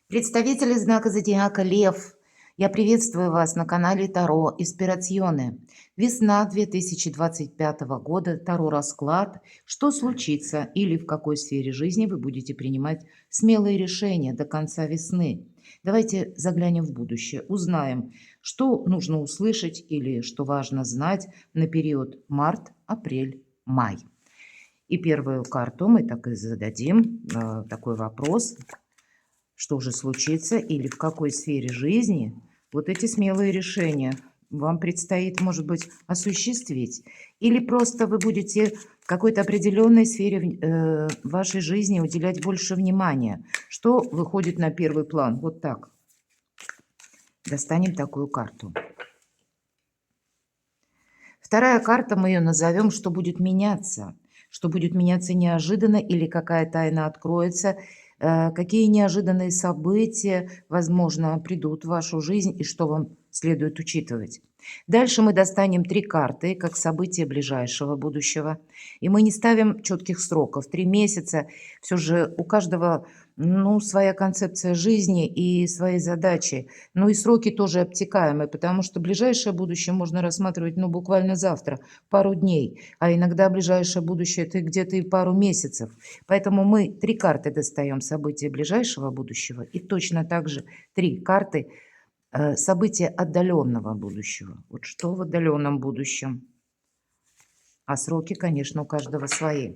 Представители знака зодиака Лев, я приветствую вас на канале Таро Инспирационе. Весна 2025 года, Таро расклад. Что случится или в какой сфере жизни вы будете принимать смелые решения до конца весны? Давайте заглянем в будущее, узнаем, что нужно услышать или что важно знать на период март, апрель, май. И первую карту мы так и зададим, такой вопрос. Что же случится или в какой сфере жизни вот эти смелые решения вам предстоит, может быть, осуществить? Или просто вы будете какой-то определенной сфере вашей жизни уделять больше внимания? Что выходит на первый план? Вот так. Достанем такую карту. Вторая карта, мы ее назовем «Что будет меняться?». Что будет меняться неожиданно или какая тайна откроется, какие неожиданные события, возможно, придут в вашу жизнь и что вам следует учитывать. Дальше мы достанем 3 карты, как события ближайшего будущего. И мы не ставим четких сроков. 3 месяца. Все же у каждого своя концепция жизни и свои задачи. Ну и сроки тоже обтекаемые, потому что ближайшее будущее можно рассматривать буквально завтра, пару дней. А иногда ближайшее будущее это где-то и пару месяцев. Поэтому мы 3 карты достаем события ближайшего будущего и точно так же 3 карты события отдаленного будущего. Вот что в отдаленном будущем. А сроки, конечно, у каждого свои.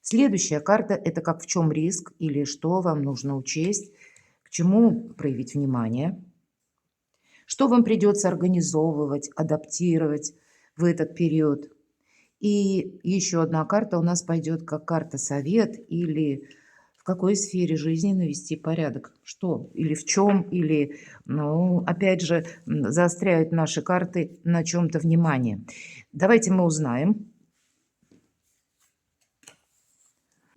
Следующая карта – это как в чем риск или что вам нужно учесть, к чему проявить внимание, что вам придется организовывать, адаптировать в этот период. И еще одна карта у нас пойдет как карта совет или в какой сфере жизни навести порядок. Что или в чем, или, опять же, заостряют наши карты на чем-то внимание. Давайте мы узнаем.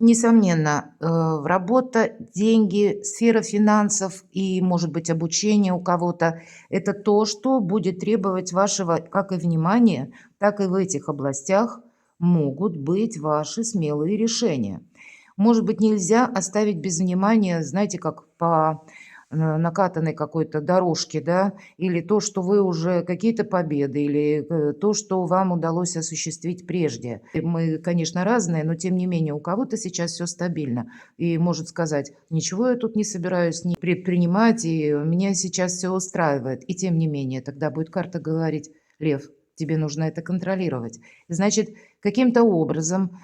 Несомненно, работа, деньги, сфера финансов и, может быть, обучение у кого-то – это то, что будет требовать вашего как и внимания, так и в этих областях могут быть ваши смелые решения. Может быть, нельзя оставить без внимания, знаете, как по накатанной какой-то дорожке, да, или то, что вы уже какие-то победы, или то, что вам удалось осуществить прежде. И мы, конечно, разные, но тем не менее у кого-то сейчас все стабильно и может сказать, ничего я тут не собираюсь не предпринимать, и меня сейчас все устраивает. И тем не менее, тогда будет карта говорить, Лев, тебе нужно это контролировать. Значит, каким-то образом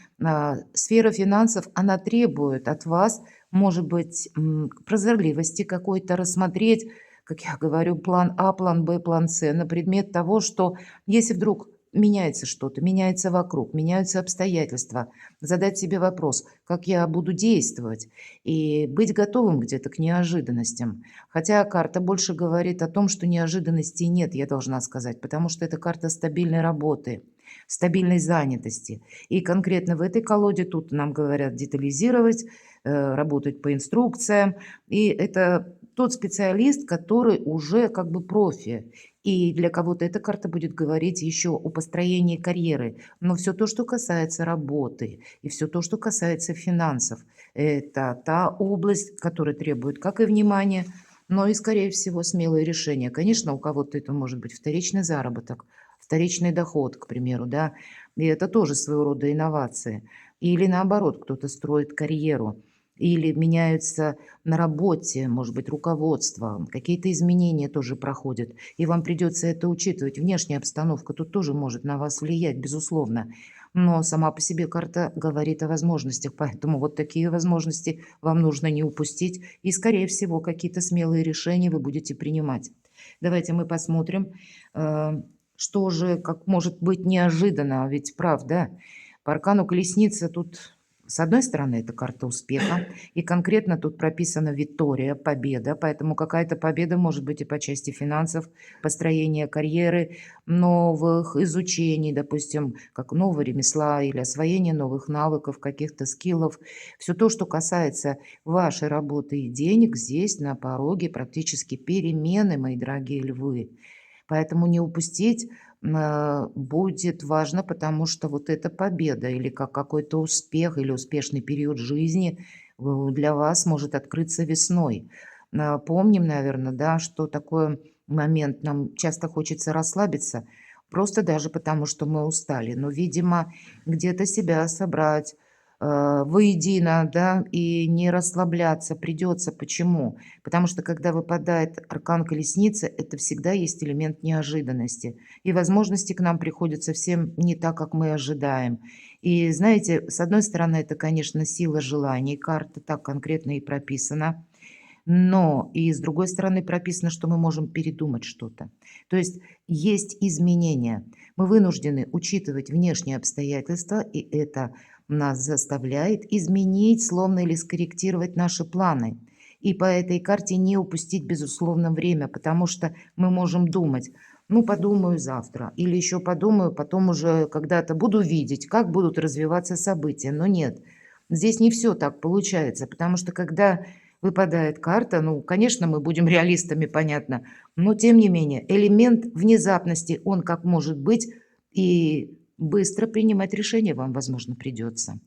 сфера финансов, она требует от вас, может быть, прозорливости какой-то, рассмотреть, как я говорю, план А, план Б, план С на предмет того, что если вдруг меняется что-то, меняется вокруг, меняются обстоятельства, задать себе вопрос, как я буду действовать, и быть готовым где-то к неожиданностям. Хотя карта больше говорит о том, что неожиданностей нет, я должна сказать, потому что это карта стабильной работы, стабильной занятости. И конкретно в этой колоде тут нам говорят детализировать, работать по инструкциям. И это тот специалист, который уже как бы профи. И для кого-то эта карта будет говорить еще о построении карьеры. Но все то, что касается работы, и все то, что касается финансов, это та область, которая требует как и внимания, но и, скорее всего, смелые решения. Конечно, у кого-то это может быть вторичный заработок, вторичный доход, к примеру, да, и это тоже своего рода инновации. Или наоборот, кто-то строит карьеру, или меняются на работе, может быть, руководство, какие-то изменения тоже проходят, и вам придется это учитывать. Внешняя обстановка тут тоже может на вас влиять, безусловно, но сама по себе карта говорит о возможностях, поэтому вот такие возможности вам нужно не упустить, и, скорее всего, какие-то смелые решения вы будете принимать. Давайте мы посмотрим, что же, как может быть неожиданно, ведь правда, по аркану колесница тут, с одной стороны, это карта успеха, и конкретно тут прописана Виктория, победа, поэтому какая-то победа может быть и по части финансов, построения карьеры, новых изучений, допустим, как нового ремесла или освоения новых навыков, каких-то скиллов. Все то, что касается вашей работы и денег, здесь на пороге практически перемены, мои дорогие львы. Поэтому не упустить будет важно, потому что вот эта победа или как какой-то успех или успешный период жизни для вас может открыться весной. помним, наверное, да, что такой момент. Нам часто хочется расслабиться, просто даже потому, что мы устали. Но, видимо, где-то себя собрать воедино, да, и не расслабляться придется. Почему? Потому что когда выпадает аркан колесницы, это всегда есть элемент неожиданности. И возможности к нам приходят совсем не так, как мы ожидаем. И знаете, с одной стороны, это, конечно, сила желаний. Карта так конкретно и прописана. Но и с другой стороны прописано, что мы можем передумать что-то. То есть изменения. Мы вынуждены учитывать внешние обстоятельства, и это нас заставляет изменить, словно или скорректировать наши планы. И по этой карте не упустить, безусловно, время, потому что мы можем думать, ну, подумаю завтра, или еще подумаю, потом уже когда-то буду видеть, как будут развиваться события. Но нет, здесь не все так получается, потому что когда выпадает карта, ну, конечно, мы будем реалистами, понятно, но тем не менее элемент внезапности, он как может быть, и быстро принимать решение вам, возможно, придется.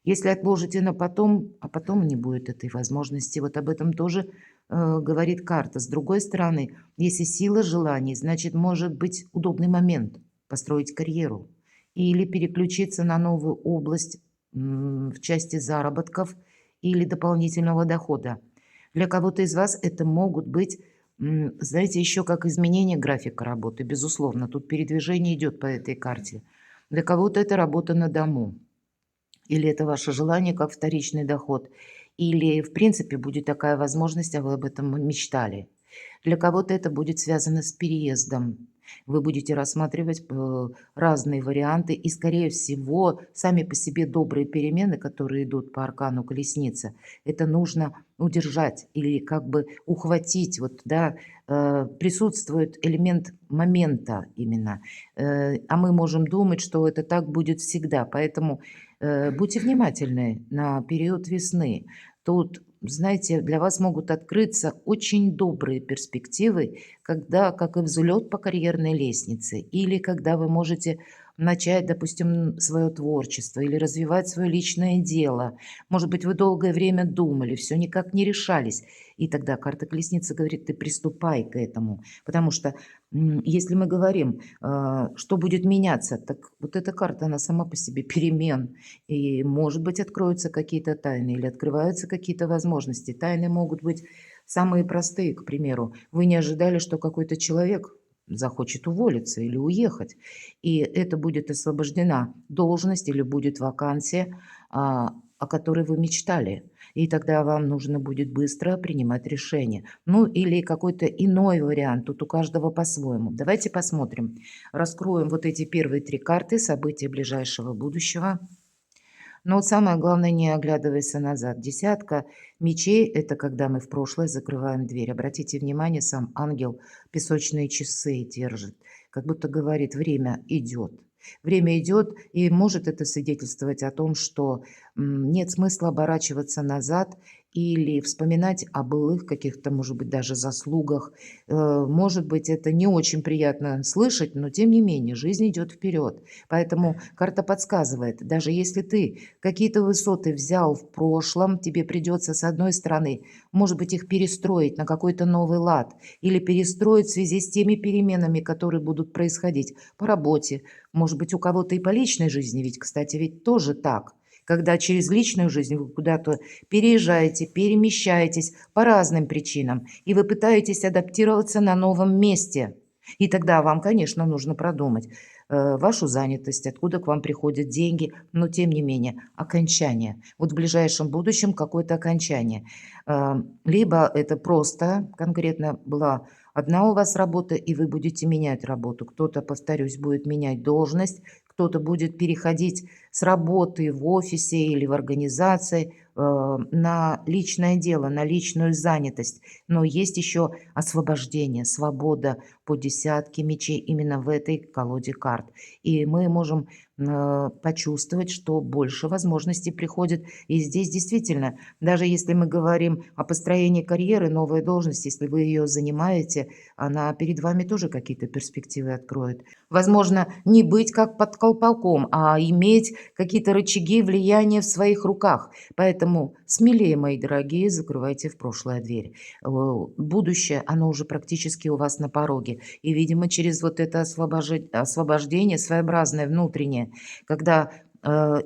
Если отложите на потом, а потом не будет этой возможности, вот об этом тоже говорит карта. С другой стороны, если сила желаний, значит, может быть удобный момент построить карьеру или переключиться на новую область в части заработков или дополнительного дохода. Для кого-то из вас это могут быть, знаете, еще как изменение графика работы, безусловно. Тут передвижение идет по этой карте. Для кого-то это работа на дому. Или это ваше желание как вторичный доход. Или, в принципе, будет такая возможность, а вы об этом мечтали. Для кого-то это будет связано с переездом. Вы будете рассматривать разные варианты, и, скорее всего, сами по себе добрые перемены, которые идут по аркану колесницы, это нужно удержать или как бы ухватить. Вот, да, присутствует элемент момента именно, а мы можем думать, что это так будет всегда. Поэтому будьте внимательны на период весны. Тут, знаете, для вас могут открыться очень добрые перспективы, когда, как и взлет по карьерной лестнице, или когда вы можете начать, допустим, свое творчество или развивать свое личное дело. Может быть, вы долгое время думали, все никак не решались. И тогда карта колесницы говорит, ты приступай к этому. Потому что если мы говорим, что будет меняться, так вот эта карта, она сама по себе перемен. И, может быть, откроются какие-то тайны или открываются какие-то возможности. Тайны могут быть самые простые, к примеру. Вы не ожидали, что какой-то человек захочет уволиться или уехать, и это будет освобождена должность или будет вакансия, о которой вы мечтали. И тогда вам нужно будет быстро принимать решение. Ну или какой-то иной вариант. Тут у каждого по-своему. Давайте посмотрим. Раскроем вот эти первые три карты события ближайшего будущего. Но вот самое главное, не оглядывайся назад. Десятка мечей – это когда мы в прошлое закрываем дверь. Обратите внимание, сам ангел песочные часы держит. Как будто говорит, время идет. Время идет, и может это свидетельствовать о том, что нет смысла оборачиваться назад или вспоминать о былых каких-то, может быть, даже заслугах. Может быть, это не очень приятно слышать, но тем не менее, жизнь идет вперед. Поэтому карта подсказывает, даже если ты какие-то высоты взял в прошлом, тебе придется, с одной стороны, может быть, их перестроить на какой-то новый лад или перестроить в связи с теми переменами, которые будут происходить по работе, может быть, у кого-то и по личной жизни, ведь, кстати, ведь тоже так. Когда через личную жизнь вы куда-то переезжаете, перемещаетесь по разным причинам, и вы пытаетесь адаптироваться на новом месте. И тогда вам, конечно, нужно продумать вашу занятость, откуда к вам приходят деньги, но тем не менее окончание. Вот в ближайшем будущем какое-то окончание. Либо это просто конкретно была одна у вас работа, и вы будете менять работу. Кто-то, повторюсь, будет менять должность, кто-то будет переходить с работы в офисе или в организации на личное дело, на личную занятость. Но есть еще освобождение, свобода по десятке мечей именно в этой колоде карт. И мы можем почувствовать, что больше возможностей приходит. И здесь действительно, даже если мы говорим о построении карьеры, новая должность, если вы ее занимаете, она перед вами тоже какие-то перспективы откроет. Возможно, не быть как под колпаком, а иметь какие-то рычаги влияния в своих руках. Поэтому смелее, мои дорогие, закрывайте в прошлое дверь. Будущее, оно уже практически у вас на пороге. И, видимо, через вот это освобождение своеобразное, внутреннее, когда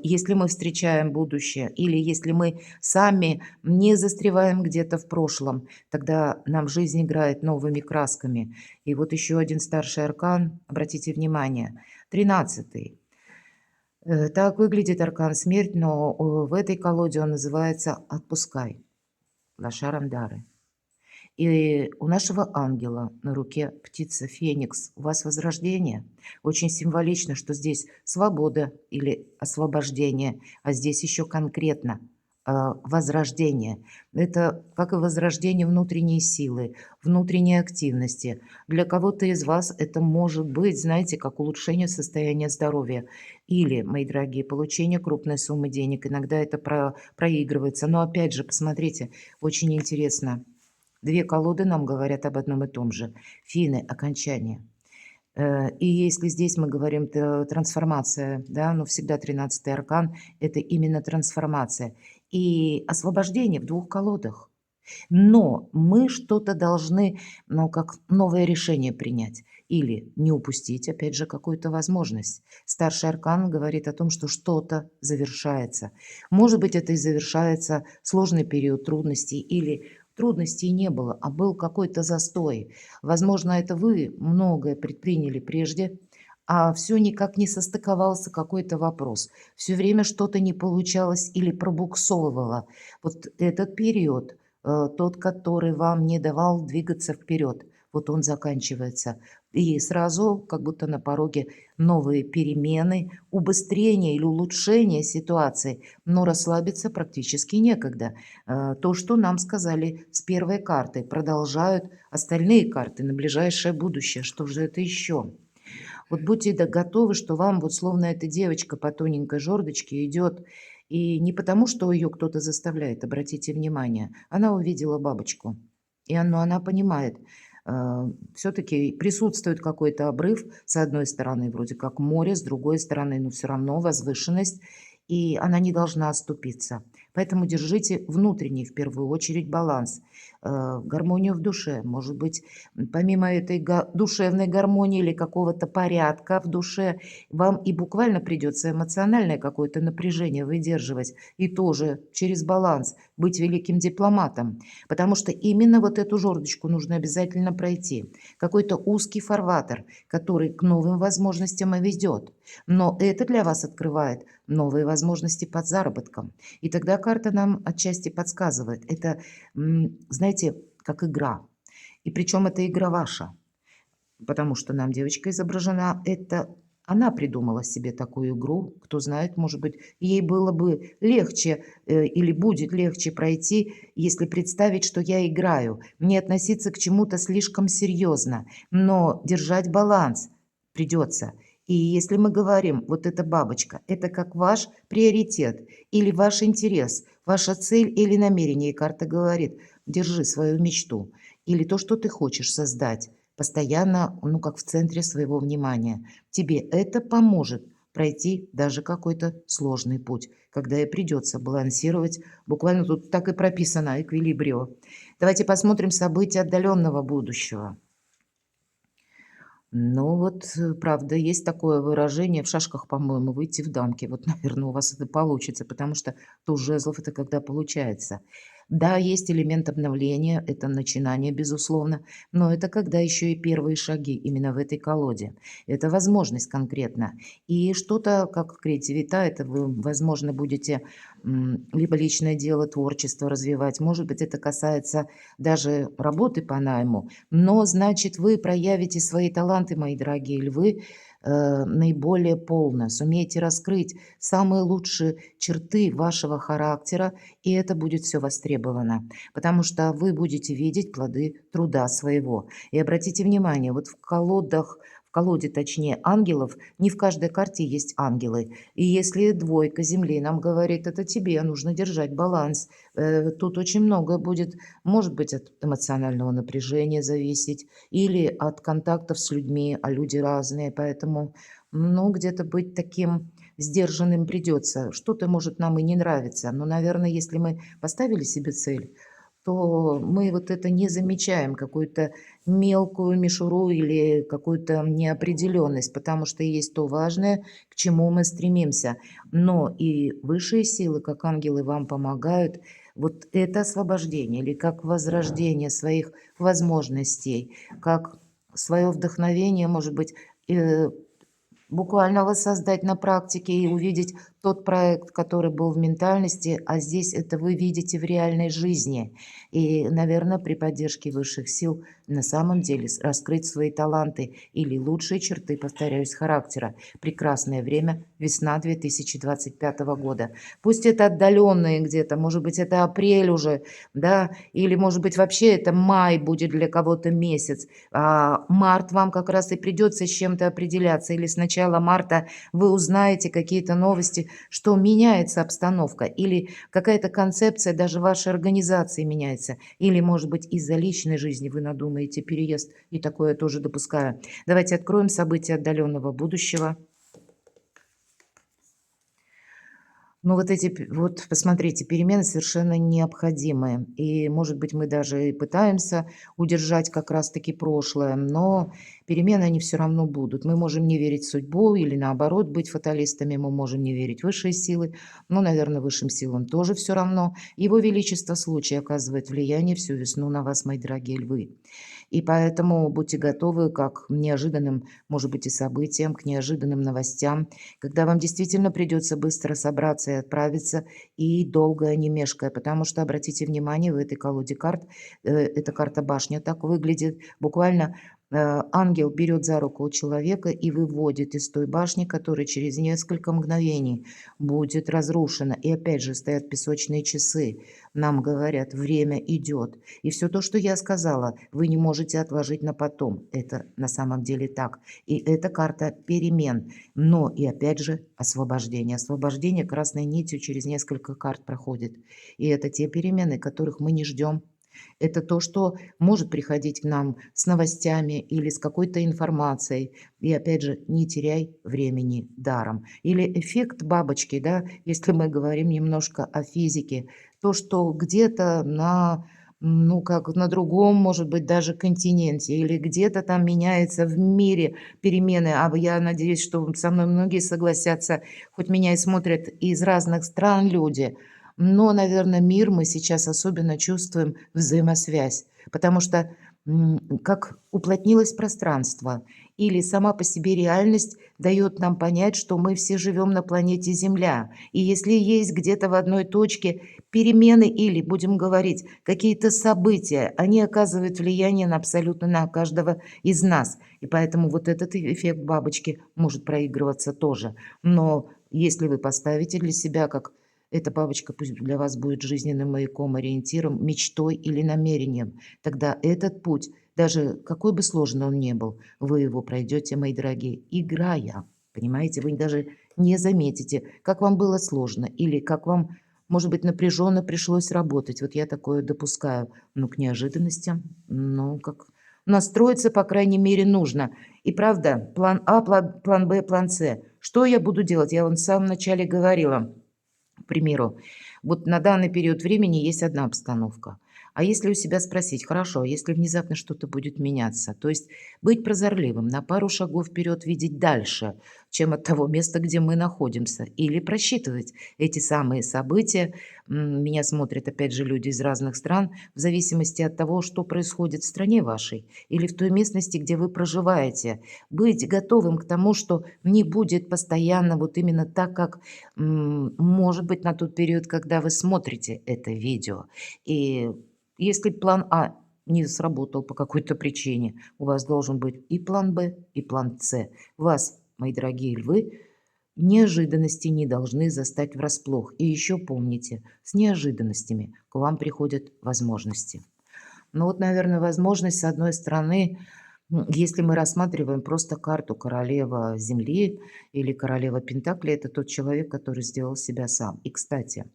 если мы встречаем будущее или если мы сами не застреваем где-то в прошлом, тогда нам жизнь играет новыми красками. И вот еще один старший аркан, обратите внимание, 13-й. Так выглядит аркан смерть, но в этой колоде он называется «Отпускай», Лошарандары. И у нашего ангела на руке птица Феникс. У вас возрождение. Очень символично, что здесь свобода или освобождение, а здесь еще конкретно возрождение. Это как и возрождение внутренней силы, внутренней активности. Для кого-то из вас это может быть, знаете, как улучшение состояния здоровья. Или, мои дорогие, получение крупной суммы денег. Иногда это проигрывается. Но опять же, посмотрите, очень интересно. Две колоды нам говорят об одном и том же. Фины, окончание. И если здесь мы говорим трансформация, да, но всегда 13-й аркан– это именно трансформация. И освобождение в двух колодах. Но мы что-то должны, ну, как новое решение принять. Или не упустить, опять же, какую-то возможность. Старший аркан говорит о том, что что-то завершается. Может быть, это и завершается сложный период трудностей или трудностей не было, а был какой-то застой. Возможно, это вы многое предприняли прежде, а все никак не состыковался какой-то вопрос. Все время что-то не получалось или пробуксовывало. Вот этот период, тот, который вам не давал двигаться вперед, вот он заканчивается. И сразу, как будто на пороге, новые перемены, убыстрение или улучшение ситуации, но расслабиться практически некогда. То, что нам сказали с первой картой, продолжают остальные карты на ближайшее будущее. Что же это еще? Вот будьте готовы, что вам вот словно эта девочка по тоненькой жердочке идет, и не потому, что ее кто-то заставляет, обратите внимание, она увидела бабочку, и она понимает, все-таки присутствует какой-то обрыв, с одной стороны вроде как море, с другой стороны, но все равно возвышенность, и она не должна оступиться. Поэтому держите внутренний, в первую очередь, баланс, гармонию в душе. Может быть, помимо этой душевной гармонии или какого-то порядка в душе, вам и буквально придется эмоциональное какое-то напряжение выдерживать и тоже через баланс быть великим дипломатом. Потому что именно вот эту жердочку нужно обязательно пройти. Какой-то узкий фарватер, который к новым возможностям и ведет. Но это для вас открывает новые возможности под заработком. И тогда карта нам отчасти подсказывает. Это, знаете, как игра. И причем это игра ваша. Потому что нам девочка изображена, это она придумала себе такую игру. Кто знает, может быть, ей было бы легче или будет легче пройти, если представить, что я играю. Не относиться к чему-то слишком серьезно, но держать баланс придется. И если мы говорим, вот эта бабочка, это как ваш приоритет или ваш интерес, ваша цель или намерение, и карта говорит, держи свою мечту или то, что ты хочешь создать, постоянно, ну, как в центре своего внимания. Тебе это поможет пройти даже какой-то сложный путь, когда и придется балансировать. Буквально тут так и прописано эквилибрио. Давайте посмотрим события отдаленного будущего. Ну вот, правда, есть такое выражение в шашках, по-моему, выйти в дамки. Вот, наверное, у вас это получится, потому что туз жезлов– это когда получается. Да, есть элемент обновления, это начинание, безусловно, но это когда еще и первые шаги именно в этой колоде. Это возможность конкретно. И что-то, как креативита, это вы, возможно, будете либо личное дело, творчество развивать. Может быть, это касается даже работы по найму, но, значит, вы проявите свои таланты, мои дорогие львы, наиболее полно, сумеете раскрыть самые лучшие черты вашего характера, и это будет все востребовано, потому что вы будете видеть плоды труда своего. И обратите внимание, вот в колоде, точнее, ангелов, не в каждой карте есть ангелы. И если двойка земли нам говорит, это тебе нужно держать баланс, тут очень многое будет, может быть, от эмоционального напряжения зависеть или от контактов с людьми, а люди разные, поэтому, ну, где-то быть таким сдержанным придется. Что-то может нам и не нравиться, но, наверное, если мы поставили себе цель, то мы вот это не замечаем, какую-то мелкую мишуру или какую-то неопределенность, потому что есть то важное, к чему мы стремимся. Но и высшие силы, как ангелы, вам помогают вот это освобождение или как возрождение своих возможностей, как свое вдохновение, может быть, э, буквально воссоздать на практике и увидеть тот проект, который был в ментальности, а здесь это вы видите в реальной жизни. И, наверное, при поддержке высших сил на самом деле раскрыть свои таланты или лучшие черты, повторяюсь, характера. Прекрасное время, весна 2025 года. Пусть это отдаленные где-то, может быть, это апрель уже, да, или, может быть, вообще это май будет для кого-то месяц, а март вам как раз и придется с чем-то определяться, или с начала марта вы узнаете какие-то новости, что меняется обстановка, или какая-то концепция даже вашей организации меняется, или, может быть, из-за личной жизни вы надумаете переезд, и такое я тоже допускаю. Давайте откроем события отдаленного будущего. Ну, вот эти, вот посмотрите, перемены совершенно необходимы. И, может быть, мы даже и пытаемся удержать как раз-таки прошлое, но перемены, они все равно будут. Мы можем не верить в судьбу или, наоборот, быть фаталистами, мы можем не верить в высшие силы, но, наверное, высшим силам тоже все равно. Его Величество случай оказывает влияние всю весну на вас, мои дорогие львы. И поэтому будьте готовы как к неожиданным, может быть, и событиям, к неожиданным новостям, когда вам действительно придется быстро собраться и отправиться, и долго не мешкая. Потому что, обратите внимание, в этой колоде карт, эта карта башня так выглядит, буквально ангел берет за руку человека и выводит из той башни, которая через несколько мгновений будет разрушена. И опять же стоят песочные часы. Нам говорят, время идет. И все то, что я сказала, вы не можете отложить на потом. Это на самом деле так. И это карта перемен. Но и опять же освобождение. Освобождение красной нитью через несколько карт проходит. И это те перемены, которых мы не ждем. Это то, что может приходить к нам с новостями или с какой-то информацией. И опять же, не теряй времени даром. Или эффект бабочки, да, если мы говорим немножко о физике. То, что где-то на, ну, как на другом, может быть, даже континенте, или где-то там меняется в мире перемены. А я надеюсь, что со мной многие согласятся, хоть меня и смотрят из разных стран люди, но, наверное, мир мы сейчас особенно чувствуем взаимосвязь, потому что как уплотнилось пространство, или сама по себе реальность дает нам понять, что мы все живем на планете Земля. И если есть где-то в одной точке перемены или, будем говорить, какие-то события, они оказывают влияние на абсолютно на каждого из нас. И поэтому вот этот эффект бабочки может проигрываться тоже. Но если вы поставите для себя как эта бабочка пусть для вас будет жизненным маяком, ориентиром, мечтой или намерением. Тогда этот путь, даже какой бы сложный он ни был, вы его пройдете, мои дорогие, играя. Понимаете, вы даже не заметите, как вам было сложно или как вам, может быть, напряженно пришлось работать. Вот я такое допускаю. Но к неожиданностям, ну, как настроиться, по крайней мере, нужно. И правда, план А, план Б, план С. Что я буду делать? Я вам в самом начале говорила. К примеру, вот на данный период времени есть одна обстановка. А если у себя спросить, хорошо, а если внезапно что-то будет меняться, то есть быть прозорливым, на пару шагов вперед видеть дальше, чем от того места, где мы находимся, или просчитывать эти самые события. Меня смотрят, опять же, люди из разных стран, в зависимости от того, что происходит в стране вашей или в той местности, где вы проживаете. Быть готовым к тому, что не будет постоянно вот именно так, как может быть, на тот период, когда вы смотрите это видео. И если план А не сработал по какой-то причине, у вас должен быть и план Б, и план С. Вас, мои дорогие львы, неожиданности не должны застать врасплох. И еще помните, с неожиданностями к вам приходят возможности. Ну вот, наверное, возможность, с одной стороны, если мы рассматриваем просто карту королева Земли или королева Пентакли, это тот человек, который сделал себя сам. И, кстати,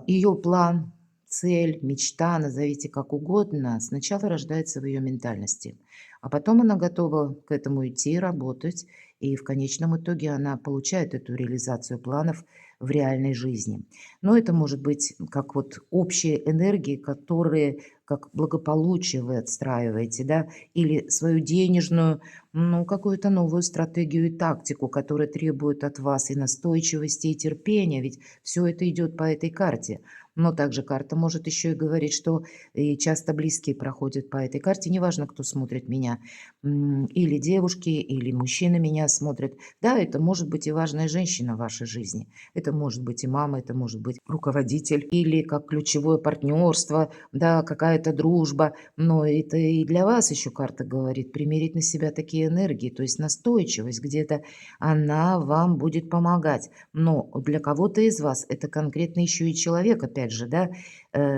ее план, цель, мечта, назовите как угодно, сначала рождается в ее ментальности, а потом она готова к этому идти, работать и в конечном итоге она получает эту реализацию планов в реальной жизни. Но это может быть как вот общие энергии, которые как благополучие вы отстраиваете, да, или свою денежную, ну, какую-то новую стратегию и тактику, которая требует от вас и настойчивости, и терпения, ведь все это идет по этой карте. Но также карта может еще и говорить, что и часто близкие проходят по этой карте, неважно, кто смотрит меня, или девушки, или мужчины меня смотрят. Да, это может быть и важная женщина в вашей жизни, это может быть и мама, это может быть руководитель, или как ключевое партнерство, да, какая-то дружба. Но это и для вас еще карта говорит, примерить на себя такие энергии, то есть настойчивость где-то, она вам будет помогать. Но для кого-то из вас это конкретно еще и человек, опять же, да,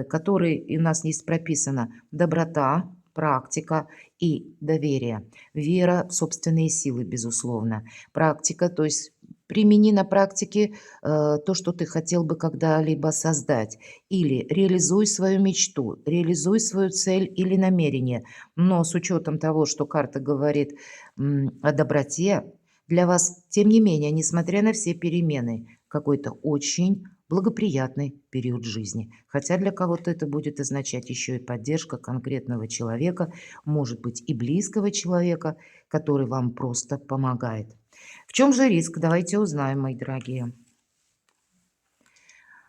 который, и у нас есть прописано, доброта, практика и доверие. Вера в собственные силы, безусловно. Практика, то есть примени на практике то, что ты хотел бы когда-либо создать. Или реализуй свою мечту, реализуй свою цель или намерение. Но с учетом того, что карта говорит о доброте, для вас, тем не менее, несмотря на все перемены, какой-то очень благоприятный период жизни. Хотя для кого-то это будет означать еще и поддержка конкретного человека, может быть и близкого человека, который вам просто помогает. В чем же риск? Давайте узнаем, мои дорогие.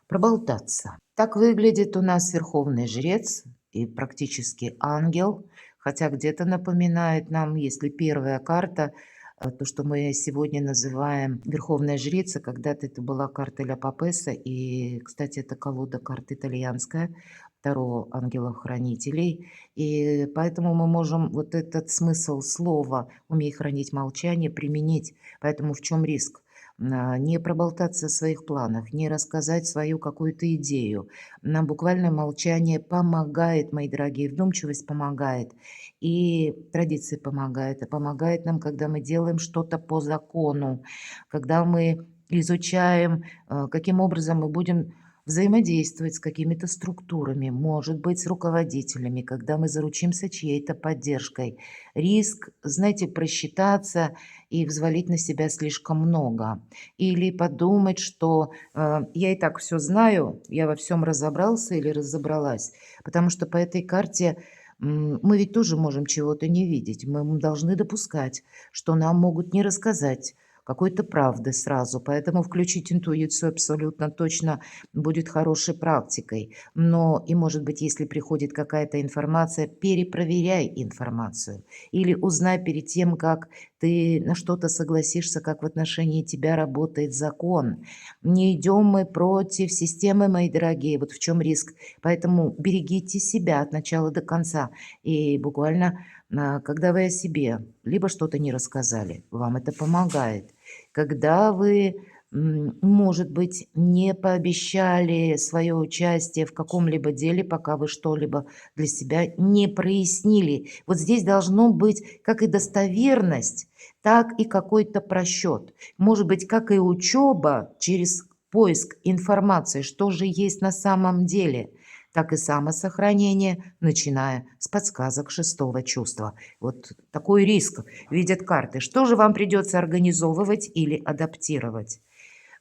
Проболтаться. Так выглядит у нас верховный жрец и практически ангел, хотя где-то напоминает нам, если первая карта, то, что мы сегодня называем верховная жрица, когда-то это была карта Ля Папеса, и, кстати, это колода карт итальянская, Таро ангелов-хранителей, и поэтому мы можем вот этот смысл слова «умей хранить молчание» применить. Поэтому в чем риск? Не проболтаться о своих планах, не рассказать свою какую-то идею. Нам буквально молчание помогает, мои дорогие, вдумчивость помогает, и традиция помогает. И помогает нам, когда мы делаем что-то по закону, когда мы изучаем, каким образом мы будем взаимодействовать с какими-то структурами, может быть, с руководителями, когда мы заручимся чьей-то поддержкой. Риск, знаете, просчитаться и взвалить на себя слишком много. Или подумать, что я и так все знаю, я во всем разобрался или разобралась. Потому что по этой карте мы ведь тоже можем чего-то не видеть. Мы должны допускать, что нам могут не рассказать какой-то правды сразу. Поэтому включить интуицию абсолютно точно будет хорошей практикой. Но и, может быть, если приходит какая-то информация, перепроверяй информацию. Или узнай перед тем, как ты на что-то согласишься, как в отношении тебя работает закон. Не идем мы против системы, мои дорогие, вот в чем риск. Поэтому берегите себя от начала до конца. И буквально, когда вы о себе либо что-то не рассказали, вам это помогает. Когда вы, может быть, не пообещали свое участие в каком-либо деле, пока вы что-либо для себя не прояснили. Вот здесь должно быть как и достоверность, так и какой-то просчет. Может быть, как и учеба через поиск информации, что же есть на самом деле, так и самосохранение, начиная с подсказок шестого чувства. Вот такой риск видят карты. Что же вам придется организовывать или адаптировать?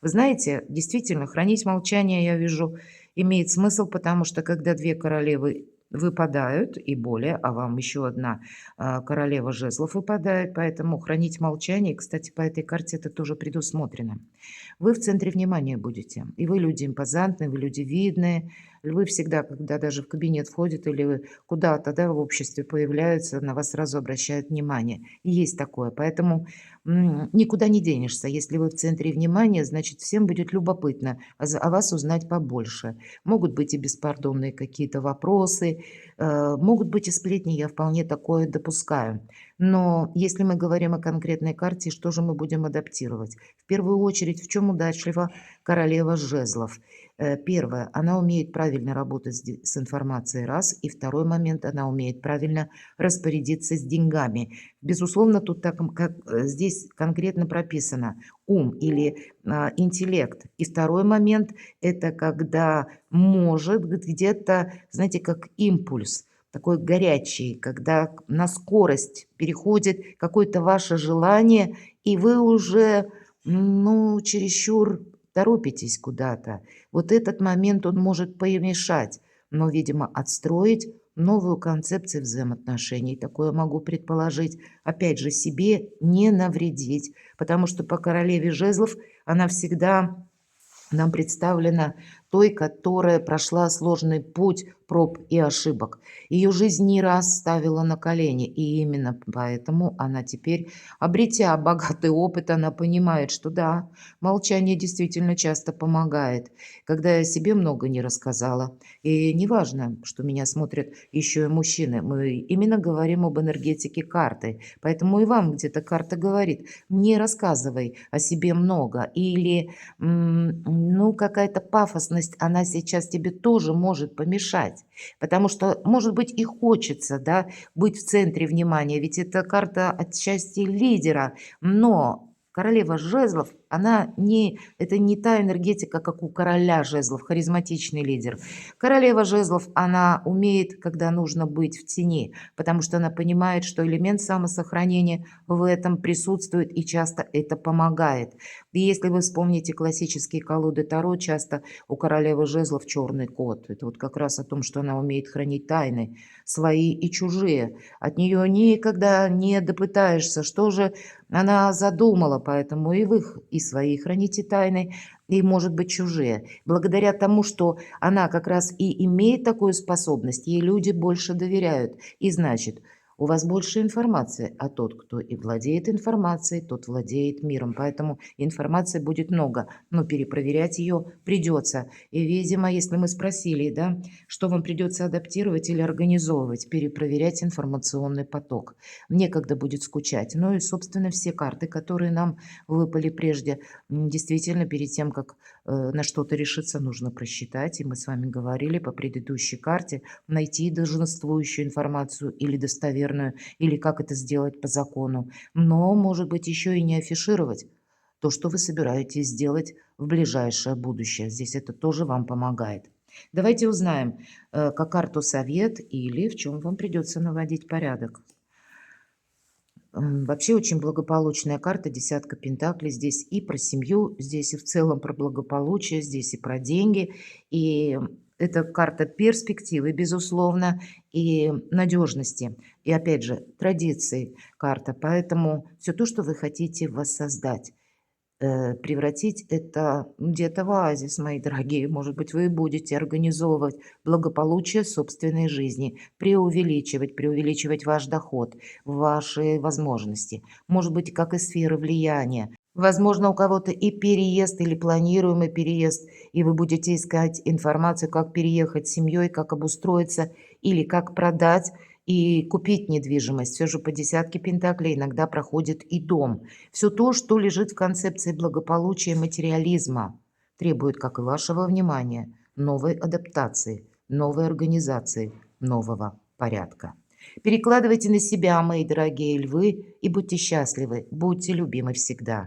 Вы знаете, действительно, хранить молчание, я вижу, имеет смысл, потому что когда две королевы выпадают, и более, а вам еще одна королева жезлов выпадает, поэтому хранить молчание, и, кстати, по этой карте это тоже предусмотрено. Вы в центре внимания будете, и вы люди импозантные, вы люди видные, львы всегда, когда даже в кабинет входят или вы куда-то, да, в обществе появляются, на вас сразу обращают внимание. И есть такое, поэтому никуда не денешься. Если вы в центре внимания, значит, всем будет любопытно о вас узнать побольше. Могут быть и беспардонные какие-то вопросы, могут быть и сплетни, я вполне такое допускаю. Но если мы говорим о конкретной карте, что же мы будем адаптировать? В первую очередь, в чем удачлива королева жезлов? Первое, она умеет правильно работать с информацией, раз. И второй момент, она умеет правильно распорядиться с деньгами. Безусловно, тут так, как здесь конкретно прописано ум или интеллект. И второй момент, это когда может где-то, знаете, как импульс, такой горячий, когда на скорость переходит какое-то ваше желание и вы уже, ну, чересчур торопитесь куда-то. Вот этот момент, он может помешать, но, видимо, отстроить новую концепцию взаимоотношений. Такое могу предположить. Опять же, себе не навредить, потому что по королеве жезлов она всегда нам представлена той, которая прошла сложный путь проб и ошибок. Ее жизнь не раз ставила на колени, и именно поэтому она теперь, обретя богатый опыт, она понимает, что да, молчание действительно часто помогает. Когда я себе много не рассказала, и неважно, что меня смотрят еще и мужчины, мы именно говорим об энергетике карты, поэтому и вам где-то карта говорит, не рассказывай о себе много, или ну, какая-то пафосность, она сейчас тебе тоже может помешать. Потому что, может быть, и хочется, да, быть в центре внимания, ведь это карта отчасти лидера, но королева жезлов, она не, это не та энергетика, как у короля жезлов, харизматичный лидер. Королева жезлов, она умеет, когда нужно быть в тени, потому что она понимает, что элемент самосохранения в этом присутствует и часто это помогает. И если вы вспомните классические колоды Таро, часто у королевы жезлов черный кот. Это вот как раз о том, что она умеет хранить тайны, свои и чужие. От нее никогда не допытаешься, что же она задумала, поэтому и вы и свои храните тайны, и, может быть, чужие. Благодаря тому, что она как раз и имеет такую способность, ей люди больше доверяют. И значит, у вас больше информации, а тот, кто и владеет информацией, тот владеет миром. Поэтому информации будет много, но перепроверять ее придется. И, видимо, если мы спросили, да, что вам придется адаптировать или организовывать, перепроверять информационный поток. Некогда будет скучать. Ну и, собственно, все карты, которые нам выпали прежде, действительно, перед тем, как на что-то решиться, нужно просчитать. И мы с вами говорили по предыдущей карте, найти долженствующую информацию или достоверную, или как это сделать по закону. Но, может быть, еще и не афишировать то, что вы собираетесь сделать в ближайшее будущее. Здесь это тоже вам помогает. Давайте узнаем, как карту совет или в чем вам придется наводить порядок. Вообще очень благополучная карта, десятка пентаклей. Здесь и про семью, здесь и в целом про благополучие, здесь и про деньги. И это карта перспективы, безусловно, и надежности. И опять же, традиций карта. Поэтому все то, что вы хотите воссоздать, превратить это где-то в оазис, мои дорогие. Может быть, вы будете организовывать благополучие собственной жизни, преувеличивать ваш доход, ваши возможности. Может быть, как и сферы влияния. Возможно, у кого-то и переезд, или планируемый переезд, и вы будете искать информацию, как переехать с семьей, как обустроиться, или как продать и купить недвижимость. Все же по десятке пентаклей иногда проходит и дом. Все то, что лежит в концепции благополучия и материализма, требует, как и вашего внимания, новой адаптации, новой организации, нового порядка. Перекладывайте на себя, мои дорогие львы, и будьте счастливы, будьте любимы всегда.